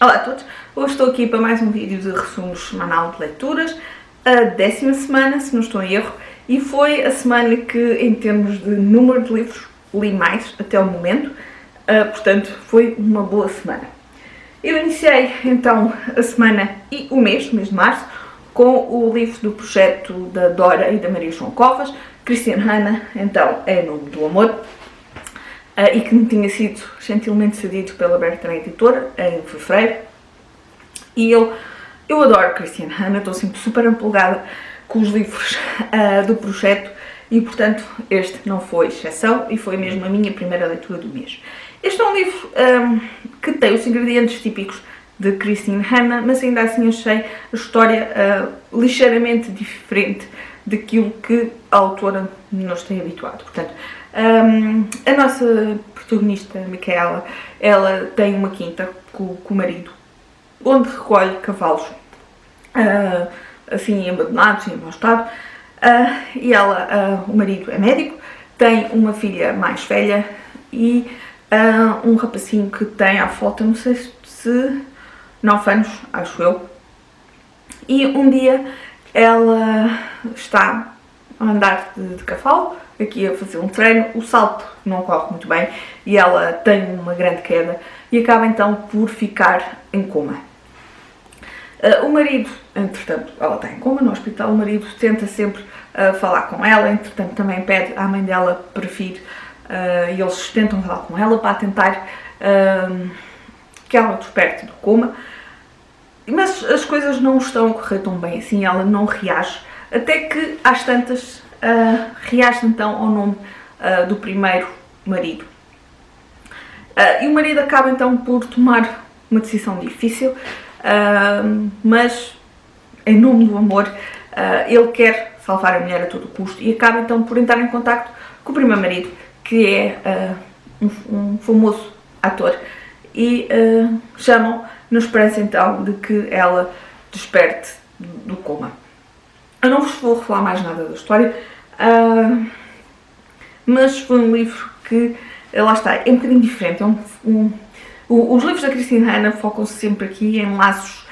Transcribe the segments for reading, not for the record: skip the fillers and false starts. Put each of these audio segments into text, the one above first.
Olá a todos, hoje estou aqui para mais um vídeo de resumo semanal de leituras, a 10ª semana, se não estou em erro, e foi a semana que, em termos de número de livros, li mais até o momento, portanto foi uma boa semana. Eu iniciei então a semana e o mês de março, com o livro do projeto da Dora e da Maria João Covas, Christian Hannah, então é Em Nome do Amor, e que me tinha sido gentilmente cedido pela Bertrand Editora em fevereiro. E eu adoro Christian Hannah, estou sempre super empolgada com os livros do projeto e, portanto, este não foi exceção e foi mesmo a minha primeira leitura do mês. Este é um livro que tem os ingredientes típicos de Christian Hannah, mas ainda assim achei a história ligeiramente diferente daquilo que a autora nos tem habituado. Portanto, a nossa protagonista, Micaela, ela tem uma quinta com o marido, onde recolhe cavalos assim abandonados, em mau estado, e ela, o marido é médico, tem uma filha mais velha e um rapacinho que tem à volta, não sei se 9 anos, acho eu, e um dia ela está a andar de cavalo, aqui a fazer um treino, o salto não corre muito bem e ela tem uma grande queda e acaba então por ficar em coma. O marido, entretanto, ela está em coma no hospital, o marido tenta sempre falar com ela, entretanto também pede à mãe dela para vir e eles tentam falar com ela para tentar que ela desperte do coma, mas as coisas não estão a correr tão bem assim, ela não reage, até que às tantas reage então ao nome do primeiro marido. E o marido acaba então por tomar uma decisão difícil, mas em nome do amor ele quer salvar a mulher a todo custo e acaba então por entrar em contacto com o primeiro marido, que é um famoso ator, e chamam na esperança então de que ela desperte do coma. Eu não vos vou falar mais nada da história, mas foi um livro que, lá está, é um bocadinho diferente. Os livros da Christian Hannah focam-se sempre aqui em laços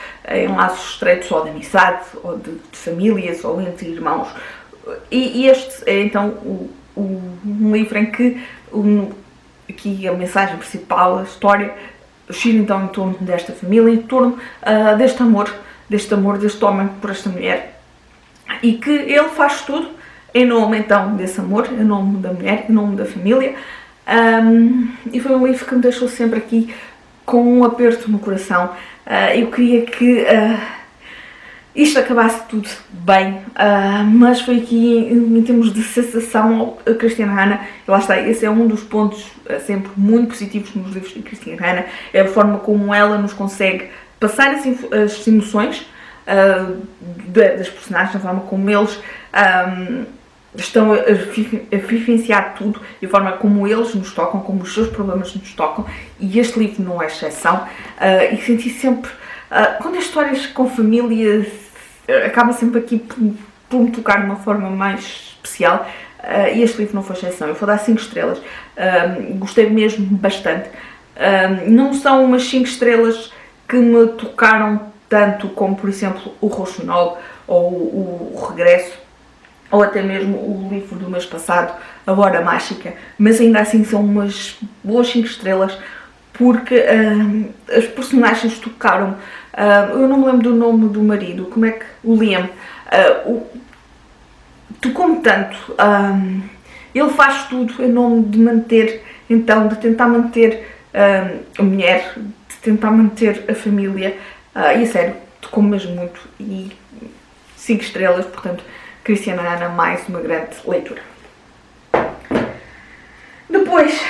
estreitos, ou de amizade, ou de famílias, ou entre irmãos. E este é então um livro em que aqui a mensagem principal, a história, gira então em torno desta família, em torno deste amor, deste homem por esta mulher, e que ele faz tudo em nome então desse amor, em nome da mulher, em nome da família, e foi um livro que me deixou sempre aqui com um aperto no coração. Eu queria que isto acabasse tudo bem, mas foi aqui em termos de sensação a Christian Hannah, e lá está, esse é um dos pontos sempre muito positivos nos livros de Christian Hannah, é a forma como ela nos consegue passar as emoções das personagens, a forma como eles estão a vivenciar tudo e a forma como eles nos tocam, como os seus problemas nos tocam, e este livro não é exceção. E senti sempre, quando as histórias com família acaba sempre aqui por me tocar de uma forma mais especial, e este livro não foi exceção. Eu vou dar 5 estrelas, gostei mesmo bastante. Não são umas 5 estrelas que me tocaram tanto como, por exemplo, o Roxinol ou o Regresso, ou até mesmo o livro do mês passado, A Hora Mágica, mas ainda assim são umas boas 5 estrelas, porque as personagens tocaram. Eu não me lembro do nome do marido, como é que o Liam, tocou-me tanto. Ele faz tudo em nome de manter, então, de tentar manter a mulher, de tentar manter a família, e a sério, tocou-me mesmo muito, e 5 estrelas, portanto, Christian Hannah, mais uma grande leitura. Depois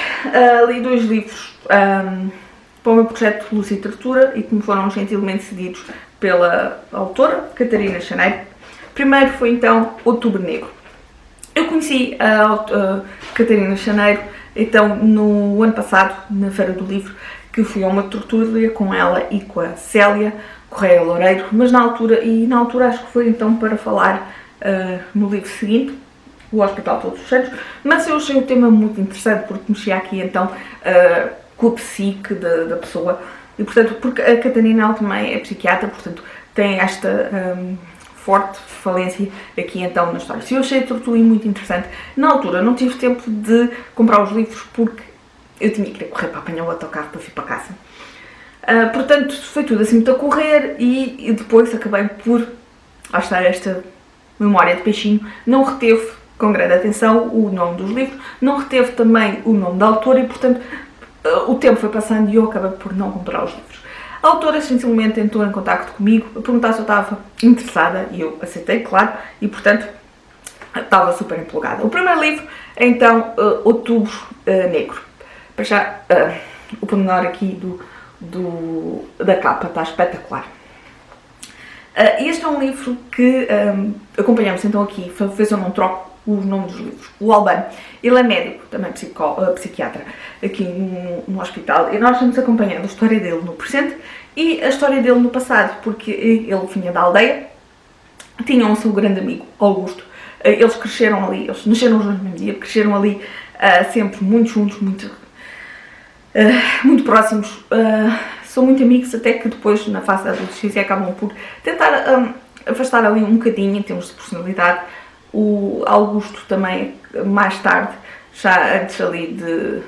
li 2 livros para o meu projeto de Luz e Literatura e que me foram gentilmente cedidos pela autora, Catarina Chaneiro. Primeiro foi então Outubro Negro. Eu conheci a Catarina Chaneiro então no ano passado, na Feira do Livro, que fui a uma tertúlia com ela e com a Célia Correia Loureiro, mas na altura acho que foi então para falar no livro seguinte, O Hospital Todos os Santos, mas eu achei o tema muito interessante porque mexia aqui então com a psique da pessoa E portanto, porque a Catarina ela também é psiquiatra, portanto tem esta forte falência aqui então na história. Se eu achei tudo muito interessante, na altura não tive tempo de comprar os livros porque eu tinha que ir correr para apanhar o autocarro para vir para casa. Portanto, foi tudo assim muito a correr e depois acabei por, lá está esta memória de peixinho, não reteve com grande atenção o nome dos livros, não reteve também o nome da autora e portanto o tempo foi passando e eu acabei por não comprar os livros. A autora simplesmente entrou em contacto comigo a perguntar se eu estava interessada e eu aceitei, claro, e portanto estava super empolgada. O primeiro livro é então Outubro Negro. Para já, o pormenor aqui da capa está espetacular. Este é um livro que acompanhamos então aqui, fez eu não troco os nomes dos livros. O Albano, ele é médico, também psiquiatra, aqui no hospital, e nós estamos acompanhando a história dele no presente e a história dele no passado, porque ele vinha da aldeia, tinha um seu grande amigo, Augusto, eles cresceram ali, eles nasceram juntos no mesmo dia, cresceram ali sempre muito juntos, muito próximos, são muito amigos, até que depois na fase da adolescência acabam por tentar afastar ali um bocadinho em termos de personalidade. O Augusto também, mais tarde, já antes ali de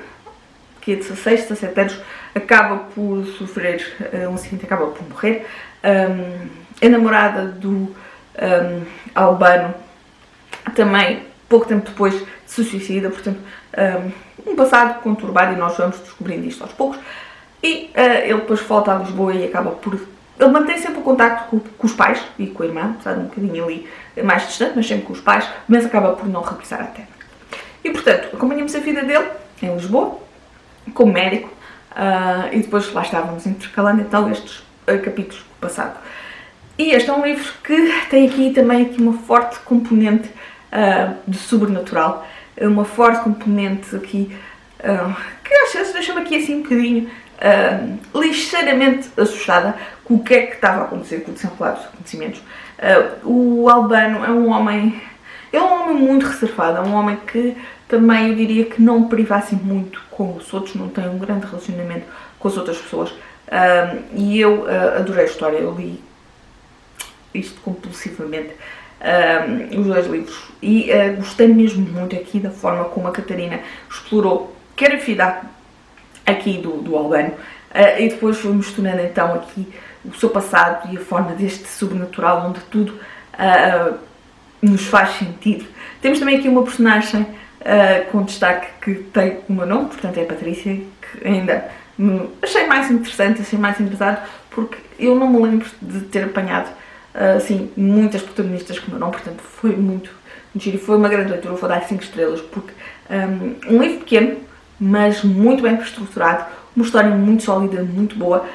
16, 17 anos, acaba por sofrer um acidente, acaba por morrer. A namorada do Albano também, pouco tempo depois, se suicida, portanto, um passado conturbado e nós vamos descobrindo isto aos poucos. E ele depois volta a Lisboa e acaba por... Ele mantém sempre o contacto com os pais e com a irmã, apesar de um bocadinho ali mais distante, mas sempre com os pais, mas acaba por não regressar à terra. E portanto, acompanhamos a vida dele em Lisboa, como médico, e depois lá estávamos intercalando então estes capítulos do passado. E este é um livro que tem aqui também uma forte componente de sobrenatural, uma forte componente aqui que às vezes deixa-me aqui assim um bocadinho ligeiramente assustada com o que é que estava a acontecer, com o desenrolar dos acontecimentos. O Albano é um homem, ele é um homem muito reservado, é um homem que também eu diria que não priva assim muito com os outros, não tem um grande relacionamento com as outras pessoas. E eu adorei a história, eu li isto compulsivamente, os dois livros, e gostei mesmo muito aqui da forma como a Catarina explorou quer a vida aqui do Albano, e depois foi misturando então aqui o seu passado e a forma deste sobrenatural, onde tudo nos faz sentido. Temos também aqui uma personagem com destaque que tem o meu nome, portanto é a Patrícia, que ainda achei mais interessante, achei mais engraçado, porque eu não me lembro de ter apanhado assim, muitas protagonistas com o meu nome, portanto foi muito giro, foi uma grande leitura, vou dar 5 estrelas, porque um livro pequeno, mas muito bem estruturado, uma história muito sólida, muito boa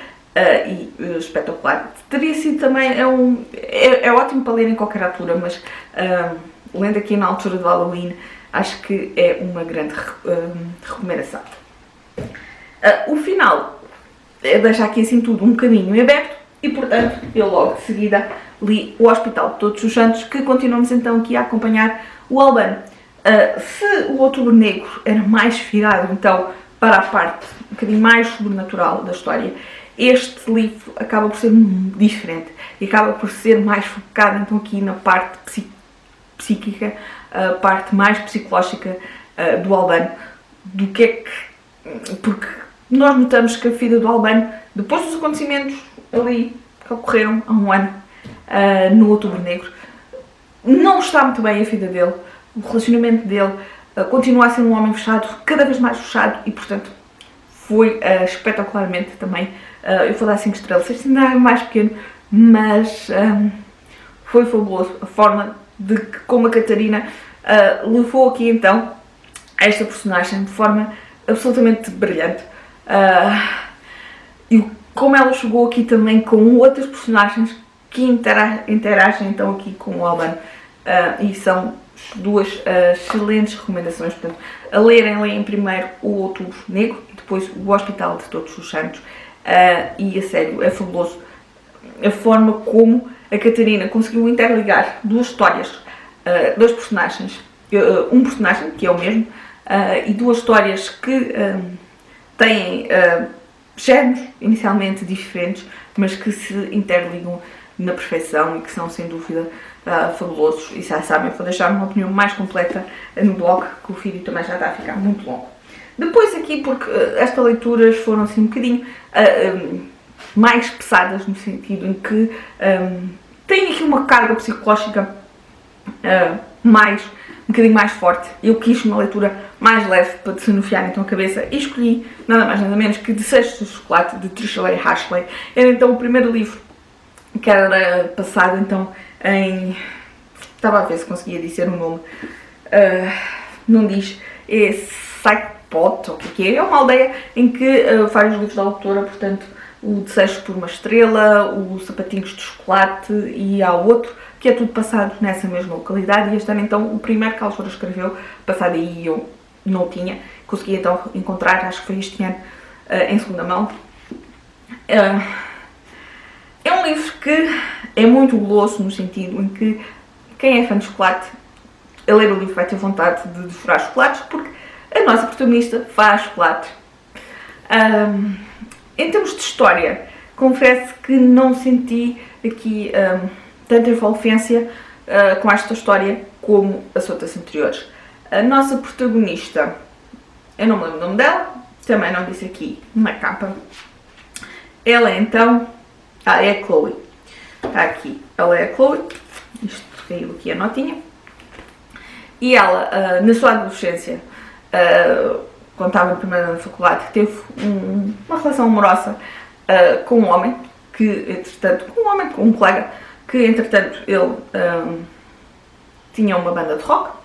e espetacular. Teria sido também, é ótimo para ler em qualquer altura, mas lendo aqui na altura do Halloween, acho que é uma grande recomendação. O final deixa aqui assim tudo um bocadinho em aberto e, portanto, eu logo de seguida li O Hospital de Todos os Santos, que continuamos então aqui a acompanhar o Albano. Se o Outubro Negro era mais virado então para a parte um bocadinho mais sobrenatural da história, este livro acaba por ser diferente e acaba por ser mais focado então aqui na parte psíquica, a parte mais psicológica do Albano, do que é que... porque nós notamos que a vida do Albano, depois dos acontecimentos ali que ocorreram há um ano no Outubro Negro, não está muito bem a vida dele. O relacionamento dele continua a ser um homem fechado, cada vez mais fechado, e portanto foi espetacularmente também, eu vou dar 5 estrelas, este ainda é mais pequeno, mas foi fabuloso a forma de como a Catarina levou aqui então esta personagem de forma absolutamente brilhante, e como ela chegou aqui também com outras personagens que interagem então aqui com o Albano, e são duas excelentes recomendações, portanto, a leem primeiro o Outubro Negro e depois o Hospital de Todos os Santos, e a sério, é fabuloso a forma como a Catarina conseguiu interligar duas histórias, dois personagens, um personagem que é o mesmo, e duas histórias que têm géneros inicialmente diferentes, mas que se interligam na perfeição e que são sem dúvida fabulosos. E já sabem, vou deixar uma opinião mais completa no blog, que o vídeo também já está a ficar muito longo. Depois aqui, porque estas leituras foram assim um bocadinho mais pesadas, no sentido em que têm aqui uma carga psicológica um bocadinho mais forte. Eu quis uma leitura mais leve para desanuviar então a cabeça e escolhi nada mais nada menos que Desejos de Chocolate, de Tricia Leigh Ashley. Era então o primeiro livro que era passado então em... Estava a ver se conseguia dizer o nome. Não diz. É Saipot, ou o que é? É uma aldeia em que vários livros da autora, portanto, o Desejo por uma Estrela, o Sapatinhos de Chocolate e há outro, que é tudo passado nessa mesma localidade. E este ano então o primeiro que a autora escreveu, passado aí eu não tinha, consegui então encontrar, acho que foi este ano, em segunda mão. É um livro que é muito guloso, no sentido em que quem é fã de chocolate, a ler o livro vai ter vontade de devorar chocolates, porque a nossa protagonista faz chocolate. Em termos de história, confesso que não senti aqui tanta envolvência com esta história como as outras anteriores. A nossa protagonista, eu não me lembro o nome dela, também não disse aqui na capa. Ela é então... é a Chloe. Está aqui. Ela é a Chloe. Isto caiu aqui a notinha. E ela, na sua adolescência, quando estava no primeiro ano da faculdade, teve uma relação amorosa com um homem, que entretanto, com um colega, que entretanto ele tinha uma banda de rock.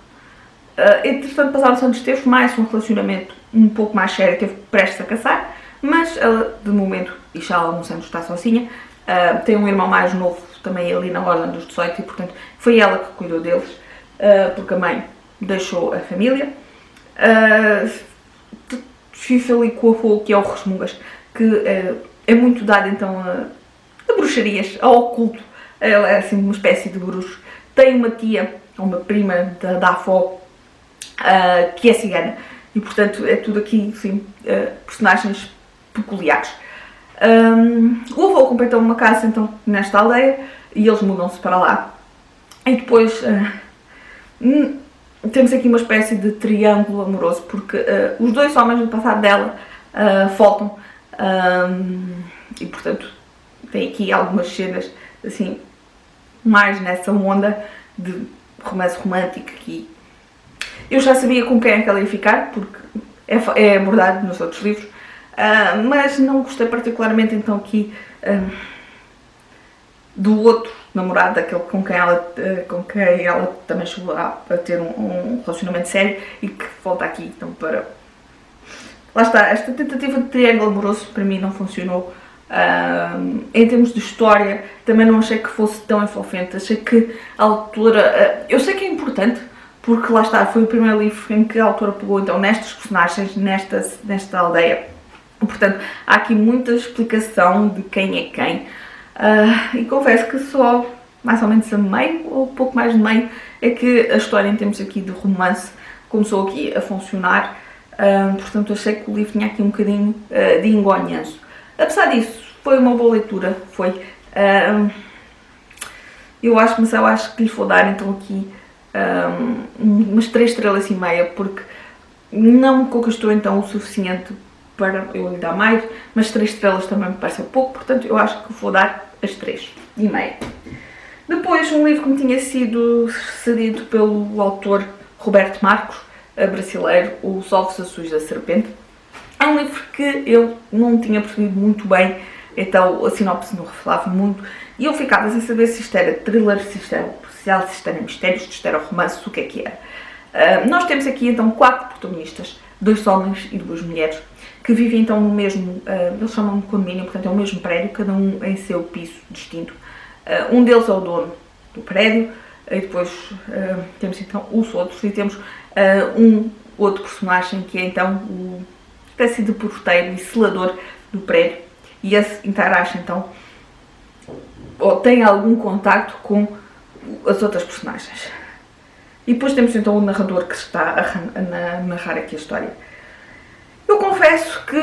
Entretanto, passaram-se anos, teve mais um relacionamento um pouco mais sério, teve prestes a casar, mas ela, de momento, e já há alguns anos está sozinha, tem um irmão mais novo, também ali na ordem dos 18, e portanto foi ela que cuidou deles, porque a mãe deixou a família. Vive ali com o avô, que é o Resmungas, que é muito dado então a bruxarias, ao oculto. Ela é assim uma espécie de bruxo. Tem uma tia, uma prima da avó, que é cigana, e portanto é tudo aqui assim, personagens peculiares. O avô comprou então uma casa então, nesta aldeia e eles mudam-se para lá. E depois temos aqui uma espécie de triângulo amoroso, porque os dois homens do passado dela voltam, e portanto tem aqui algumas cenas assim mais nessa onda de romance romântico que eu já sabia com quem é que ela ia ficar, porque é abordado nos outros livros, mas não gostei particularmente então aqui do outro namorado, daquele com quem ela também chegou a ter um relacionamento sério e que volta aqui então para... Lá está, esta tentativa de triângulo amoroso para mim não funcionou. Em termos de história também não achei que fosse tão envolvente, achei que a autora... eu sei que é importante, porque lá está, foi o primeiro livro em que a autora pegou então nestas personagens, nesta aldeia. Portanto, há aqui muita explicação de quem é quem. E confesso que só mais ou menos a meio, ou pouco mais de meio, é que a história em termos aqui de romance começou aqui a funcionar. Portanto, achei que o livro tinha aqui um bocadinho de engonhanço. Apesar disso, foi uma boa leitura, foi. Eu acho que lhe vou dar então aqui umas 3 estrelas e meia, porque não me conquistou então o suficiente para eu lhe dar mais, mas 3 estrelas também me parece pouco, portanto eu acho que vou dar as 3,5. Depois, um livro que me tinha sido cedido pelo autor Roberto Marcos, brasileiro, Os Ovos Azuis da Serpente. É um livro que eu não tinha percebido muito bem, então a sinopse não revelava muito, e eu ficava sem saber se isto era thriller, se isto era policial, se isto era mistério, se isto era romance, o que é que era. Nós temos aqui então 4 protagonistas, 2 homens e 2 mulheres, que vivem então no mesmo, eles chamam de condomínio, portanto é o mesmo prédio, cada um em seu piso distinto. Um deles é o dono do prédio, e depois temos então os outros, e temos um outro personagem que é então o espécie de porteiro e selador do prédio, e esse interage então, ou tem algum contacto com as outras personagens. E depois temos então o narrador que está a narrar aqui a história. Eu confesso que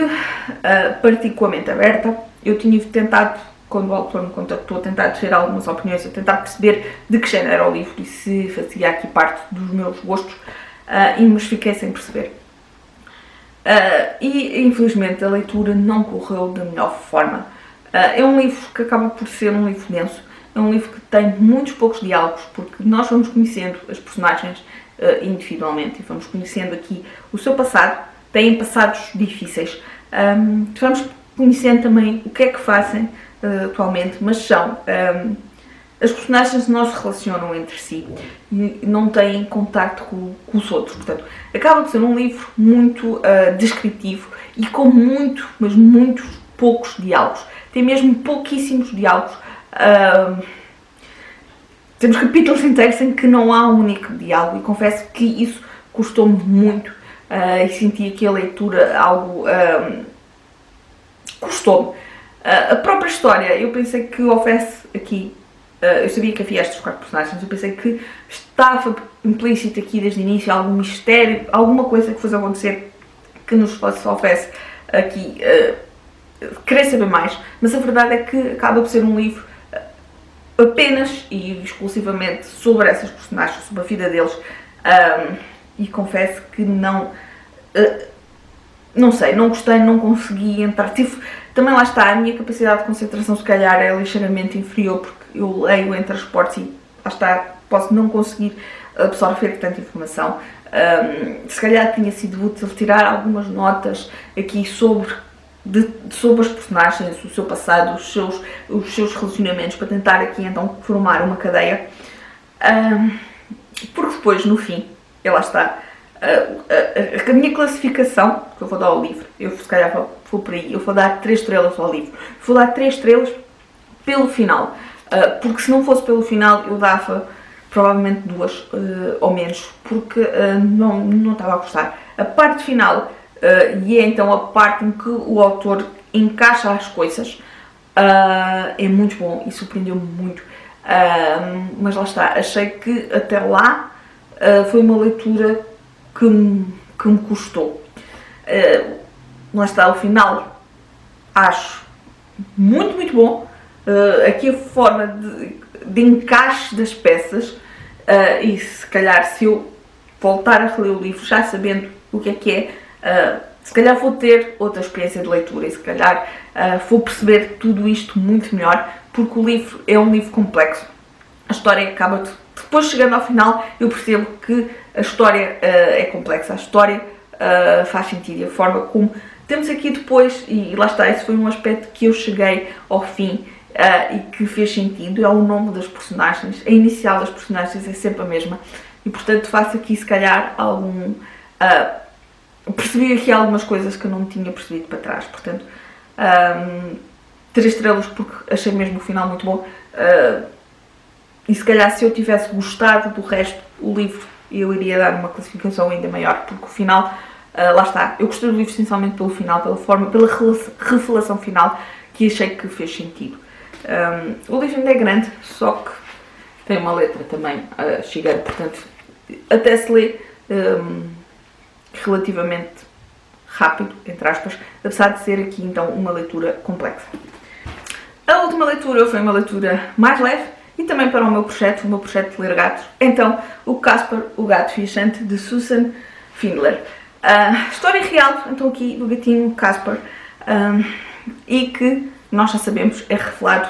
parti com a mente aberta. Eu tinha tentado, quando o autor me contactou, a tentar ter algumas opiniões, a tentar perceber de que género era o livro e se fazia aqui parte dos meus gostos, mas fiquei sem perceber. E infelizmente a leitura não correu da melhor forma. É um livro que acaba por ser um livro denso, é um livro que tem muitos poucos diálogos, porque nós vamos conhecendo as personagens individualmente e vamos conhecendo aqui o seu passado, têm passados difíceis, vamos conhecendo também o que é que fazem atualmente, mas são as personagens não se relacionam entre si e não têm contacto com os outros, portanto acaba de ser um livro muito descritivo e com mas muitos poucos diálogos, tem mesmo pouquíssimos diálogos. Temos capítulos inteiros em que não há um único diálogo e confesso que isso custou-me muito e senti que a leitura algo custou-me. A própria história, eu pensei que oferece aqui, eu sabia que havia estas 4 personagens, eu pensei que estava implícito aqui desde o início algum mistério, alguma coisa que fosse acontecer que nos oferece aqui querer saber mais, mas a verdade é que acaba por ser um livro apenas e exclusivamente sobre essas personagens, sobre a vida deles, e confesso que não sei, não gostei, não consegui entrar, também lá está, a minha capacidade de concentração se calhar é ligeiramente inferior, porque eu leio entre as portas e lá está, posso não conseguir absorver tanta informação. Se calhar tinha sido útil tirar algumas notas aqui sobre as personagens, o seu passado, os seus relacionamentos, para tentar aqui então formar uma cadeia, porque depois no fim, e lá está, a minha classificação que eu vou dar ao livro, eu se calhar vou por aí, eu vou dar 3 estrelas ao livro, vou dar 3 estrelas pelo final, porque se não fosse pelo final eu dava provavelmente 2 ou menos, porque não estava a gostar. A parte final, e é então a parte em que o autor encaixa as coisas, é muito bom e surpreendeu-me muito, mas lá está, achei que até lá foi uma leitura que me custou. Lá está, o final acho muito bom, aqui a forma de encaixe das peças, e se calhar se eu voltar a reler o livro já sabendo o que é, se calhar vou ter outra experiência de leitura e se calhar vou perceber tudo isto muito melhor, porque o livro é um livro complexo. A história acaba depois, chegando ao final, eu percebo que a história é complexa, a história faz sentido e a forma como temos aqui depois, e lá está, esse foi um aspecto que eu cheguei ao fim e que fez sentido, é o nome das personagens, a inicial das personagens é sempre a mesma e portanto faço aqui se calhar algum... percebi aqui algumas coisas que eu não tinha percebido para trás, portanto 3 estrelas porque achei mesmo o final muito bom, e se calhar se eu tivesse gostado do resto, o livro, eu iria dar uma classificação ainda maior, porque o final, lá está, eu gostei do livro essencialmente pelo final, pela forma, pela revelação final, que achei que fez sentido. O livro ainda é grande, só que tem uma letra também gigante, portanto até se lê relativamente rápido, entre aspas, apesar de ser aqui então uma leitura complexa. A última leitura foi uma leitura mais leve e também para o meu projeto de ler gatos, então o Casper, o gato viajante, de Susan Findler. História real, então aqui do gatinho Casper, e que nós já sabemos é revelado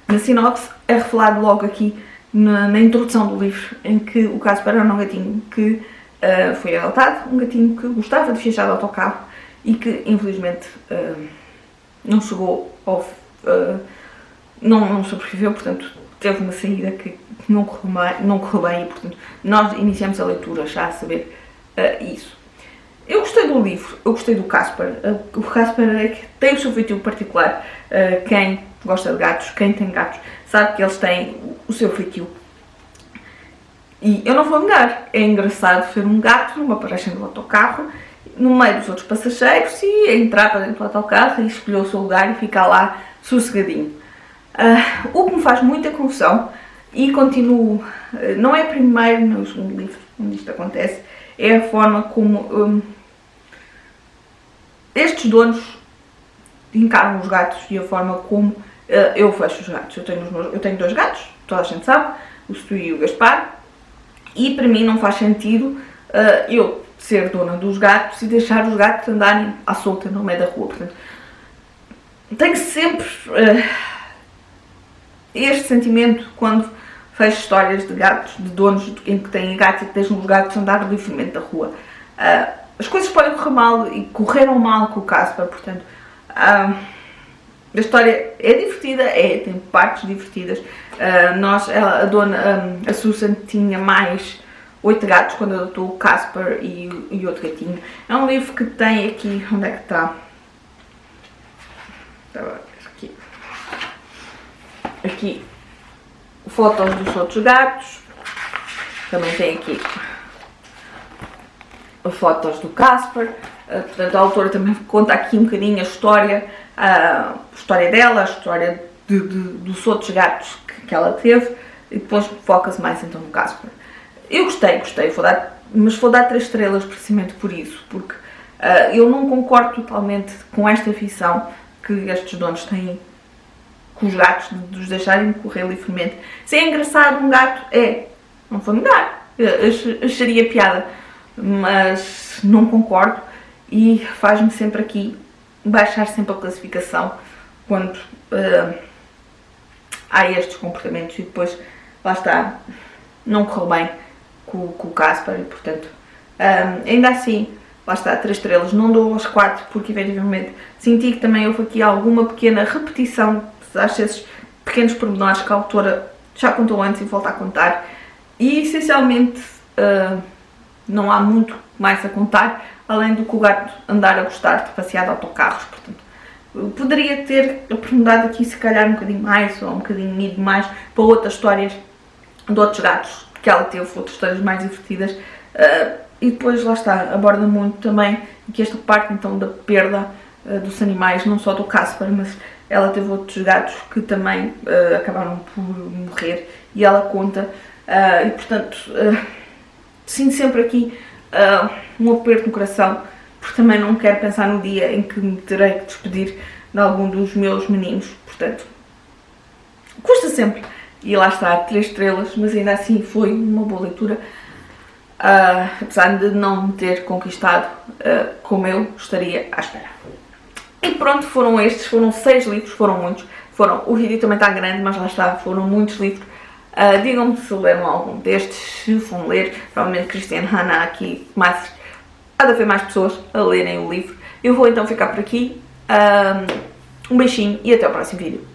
na sinopse, é revelado logo aqui na introdução do livro, em que o Casper era um gatinho que foi adotado, um gatinho que gostava de viajar de autocarro e que infelizmente não chegou ao... não sobreviveu, portanto teve uma saída que não correu bem e portanto nós iniciamos a leitura já a saber isso. Eu gostei do livro, eu gostei do Casper. O Casper tem o seu feitio particular. Quem gosta de gatos, quem tem gatos, sabe que eles têm o seu feitio. E eu não vou negar, é engraçado ver um gato numa paragem do autocarro, no meio dos outros passageiros, e entrar para dentro do autocarro e escolher o seu lugar e ficar lá sossegadinho. O que me faz muita confusão, e continuo, não é primeiro no segundo livro onde isto acontece, é a forma como estes donos encaram os gatos e a forma como eu fecho os gatos. Eu tenho 2 gatos, toda a gente sabe, o Stu e o Gaspar, e para mim não faz sentido eu ser dona dos gatos e deixar os gatos andarem à solta no meio da rua. Portanto, tenho sempre este sentimento quando vejo histórias de gatos, de donos em que têm gatos e que deixam os gatos andar livremente da rua. As coisas podem correr mal e correram mal com o Casper, portanto, a história é divertida, tem partes divertidas. A Susan tinha mais 8 gatos quando adotou o Casper e outro gatinho. É um livro que tem aqui, onde é que está? Aqui fotos dos outros gatos, também tem aqui fotos do Casper. Portanto, a autora também conta aqui um bocadinho a história dela, a história dos outros gatos que ela teve, e depois foca-se mais então no Casper. Eu gostei, mas vou dar 3 estrelas precisamente por isso, porque eu não concordo totalmente com esta visão que estes donos têm com os gatos, de os deixarem correr livremente. Se é engraçado um gato, não vou negar, acharia piada, mas não concordo e faz-me sempre aqui baixar sempre a classificação quando há estes comportamentos e depois, lá está, não correu bem com o Casper e, portanto, ainda assim, lá está, 3 estrelas, não dou as 4 porque efetivamente senti que também houve aqui alguma pequena repetição, acho esses pequenos pormenores que a autora já contou antes e volta a contar, e essencialmente não há muito mais a contar, além do que o gato andar a gostar de passear de autocarros. Portanto, poderia ter aprofundado aqui se calhar um bocadinho mais, ou um bocadinho ido mais para outras histórias de outros gatos que ela teve, outras histórias mais divertidas, e depois lá está, aborda muito também que esta parte então da perda dos animais, não só do Casper, mas ela teve outros gatos que também acabaram por morrer e ela conta, e portanto sinto sempre aqui um aperto no coração, porque também não quero pensar no dia em que me terei que despedir de algum dos meus meninos, portanto custa sempre. E lá está, 3 estrelas, mas ainda assim foi uma boa leitura, apesar de não me ter conquistado como eu estaria à espera. E pronto, foram 6 livros, foram muitos. O vídeo também está grande, mas lá está, foram muitos livros. Digam-me se leram algum destes, se vão ler. Provavelmente Christiane Hanna aqui, há de haver mais pessoas a lerem o livro. Eu vou então ficar por aqui. Um beijinho e até o próximo vídeo.